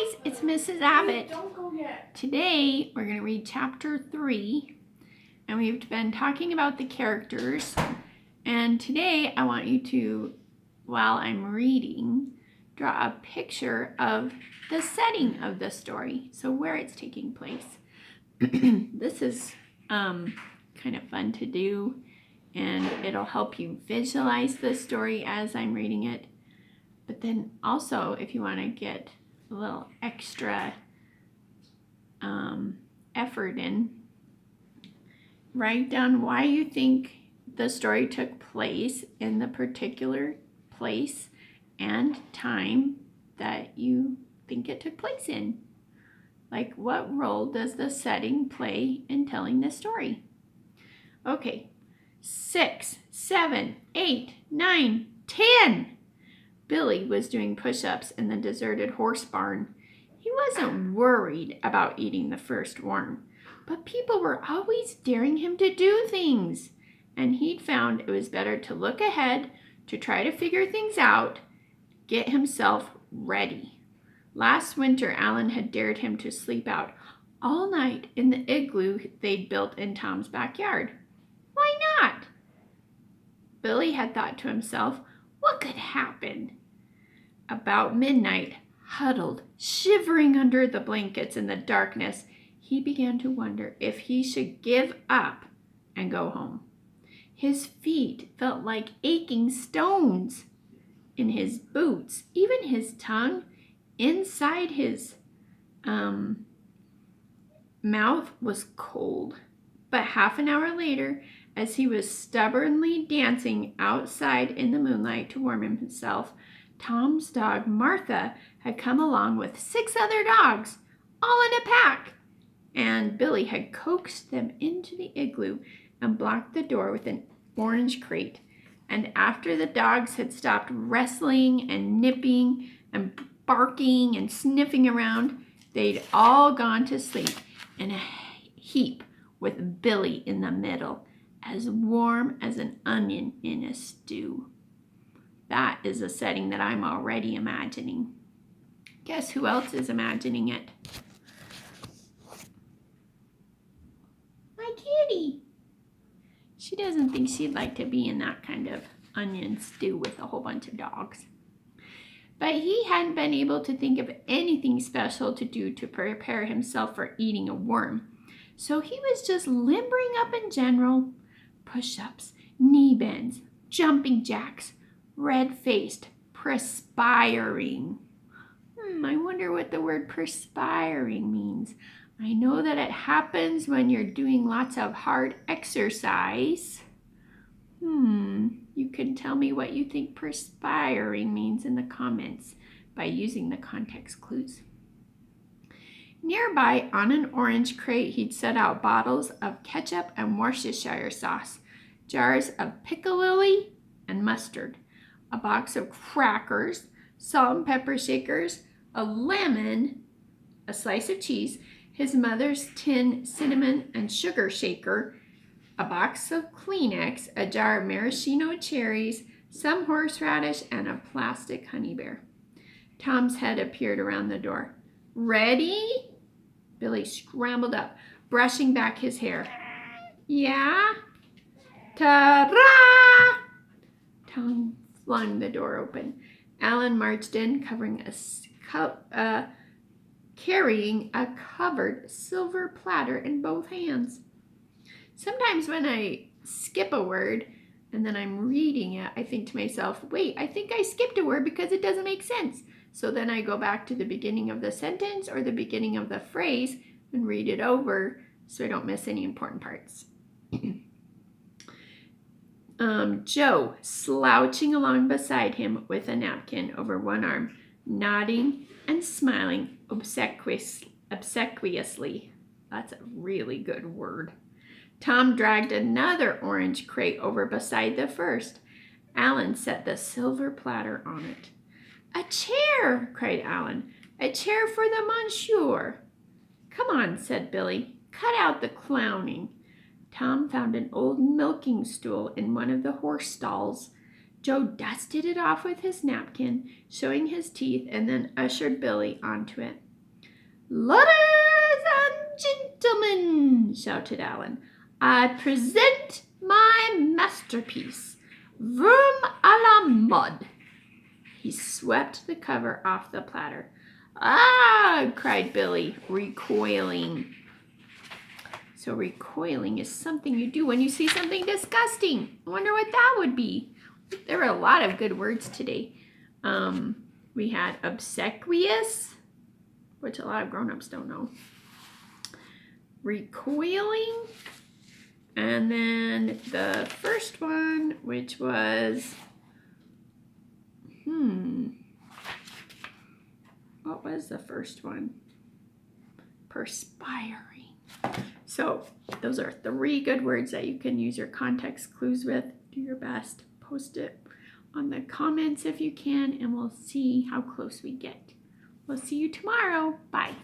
guys, it's Mrs. Abbott. Don't go yet. Today we're going to read chapter 3, and we've been talking about the characters, and today I want you to, while I'm reading, draw a picture of the setting of the story, so where it's taking place. This is kind of fun to do, and it'll help you visualize the story as I'm reading it. But then also, if you want to get a little extra effort in, write down why you think the story took place in the particular place and time that you think it took place in. Like, what role does the setting play in telling the story? Okay, 6, 7, 8, 9, 10. Billy was doing push-ups in the deserted horse barn. He wasn't worried about eating the first worm, but people were always daring him to do things, and he'd found it was better to look ahead, to try to figure things out, get himself ready. Last winter, Alan had dared him to sleep out all night in the igloo they'd built in Tom's backyard. Why not? Billy had thought to himself, what could happen? About midnight, huddled, shivering under the blankets in the darkness, he began to wonder if he should give up and go home. His feet felt like aching stones. In his boots, even his tongue inside his mouth was cold. But half an hour later, as he was stubbornly dancing outside in the moonlight to warm himself, Tom's dog, Martha, had come along with 6 other dogs, all in a pack, and Billy had coaxed them into the igloo and blocked the door with an orange crate. And after the dogs had stopped wrestling and nipping and barking and sniffing around, they'd all gone to sleep in a heap with Billy in the middle, as warm as an onion in a stew. That is a setting that I'm already imagining. Guess who else is imagining it? My kitty. She doesn't think she'd like to be in that kind of onion stew with a whole bunch of dogs. But he hadn't been able to think of anything special to do to prepare himself for eating a worm. So he was just limbering up in general. Push-ups, knee bends, jumping jacks, red-faced, perspiring. I wonder what the word perspiring means. I know that it happens when you're doing lots of hard exercise. You can tell me what you think perspiring means in the comments by using the context clues. Nearby, on an orange crate, he'd set out bottles of ketchup and Worcestershire sauce, jars of piccalilli and mustard, a box of crackers, salt and pepper shakers, a lemon, a slice of cheese, his mother's tin cinnamon and sugar shaker, a box of Kleenex, a jar of maraschino cherries, some horseradish, and a plastic honey bear. Tom's head appeared around the door. Ready? Billy scrambled up, brushing back his hair. Yeah? Ta-ra! Tom flung the door open. Alan marched in, carrying a covered silver platter in both hands. Sometimes when I skip a word and then I'm reading it, I think to myself, wait, I think I skipped a word because it doesn't make sense. So then I go back to the beginning of the sentence or the beginning of the phrase and read it over so I don't miss any important parts. Joe, slouching along beside him with a napkin over one arm, nodding and smiling obsequiously. That's a really good word. Tom dragged another orange crate over beside the first. Alan set the silver platter on it. A chair, cried Alan. A chair for the monsieur. Come on, said Billy. Cut out the clowning. Tom found an old milking stool in one of the horse stalls. Joe dusted it off with his napkin, showing his teeth, and then ushered Billy onto it. Ladies and gentlemen, shouted Alan, I present my masterpiece, Vroom a la mode. He swept the cover off the platter. Ah, cried Billy, recoiling. So recoiling is something you do when you see something disgusting. I wonder what that would be. There were a lot of good words today. We had obsequious, which a lot of grown-ups don't know. Recoiling. And then the first one, which was, what was the first one? Perspiring. So those are 3 good words that you can use your context clues with. Do your best. Post it on the comments if you can, and we'll see how close we get. We'll see you tomorrow. Bye.